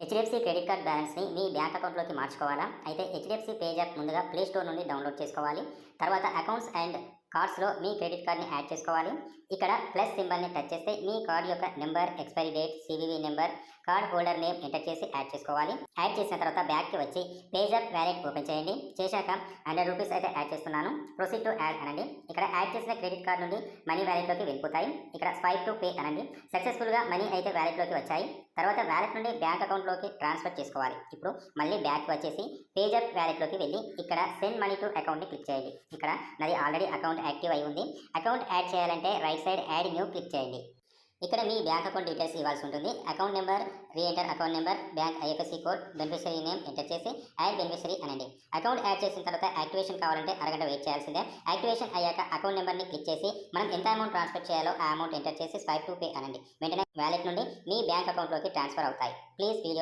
HDFC credit card బ్యాలెన్స్ని మీ bank అకౌంట్లోకి మార్చుకోవాలా? అయితే HDFC page app ముందుగా ప్లే స్టోర్ నుండి డౌన్లోడ్ చేసుకోవాలి. తర్వాత అకౌంట్స్ అండ్ కార్డ్స్లో మీ క్రెడిట్ కార్డ్ని యాడ్ చేసుకోవాలి. ఇక్కడ ప్లస్ సింబల్ని టచ్ చేస్తే మీ కార్డ్ యొక్క number, expiry date, CVV number, card holder name enter చేసి యాడ్ చేసుకోవాలి. యాడ్ చేసిన తర్వాత బ్యాక్కి వచ్చి పేజ్ యాప్ వ్యాలెట్ ఓపెన్ చేయండి. చేశాక ₹100 అయితే యాడ్ చేస్తున్నాను. ప్రొసీడ్ టు యాడ్ అనండి. ఇక్కడ యాడ్ చేసిన క్రెడిట్ కార్డ్ నుండి మనీ వ్యాలెట్లోకి వెళ్ళిపోతాయి. ఇక్కడ స్వైప్ టు పే అనండి. సక్సెస్ఫుల్గా మనీ అయితే వ్యాలెట్లోకి వచ్చాయి. తర్వాత వ్యాలెట్ నుండి బ్యాంక్ అకౌంట్లోకి ట్రాన్స్ఫర్ చేసుకోవాలి. ఇప్పుడు మళ్ళీ బ్యాక్ వచ్చేసి పేజ్ యాప్ వ్యాలెట్లోకి వెళ్ళి ఇక్కడ సెండ్ మనీ టు అకౌంట్ని క్లిక్ చేయండి. ఇక్కడ నాది ఆల్రెడీ అకౌంట్ యాక్టివ్ అయి ఉంది. అకౌంట్ యాడ్ చేయాలంటే right side add new click చేయండి. ఇక్కడ మీ బ్యాంక్ అకౌంట్ డీటెయిల్స్ ఇవ్వాల్సి ఉంటుంది. Account number, re-enter account number, bank IFSC code, beneficiary name enter చేసి యాడ్ బెనిఫిషరీ అనండి. అకౌంట్ యాడ్ చేసిన తర్వాత యాక్టివేషన్ కావాలంటే అరగంట వెయిట్ చేయాల్సిందే. యాక్టివేషన్ అయ్యాక అకౌంట్ నెంబర్ని క్లిక్ చేసి మనం ఎంత అమౌంట్ ట్రాన్స్ఫర్ చేయాలో ఆ అమౌంట్ ఎంటర్ చేసి స్వైప్ టు పే అనండి. వెంటనే వ్యాలెట్ నుండి మీ బ్యాంక్ అకౌంట్లోకి ట్రాన్స్ఫర్ అవుతాయి. Please video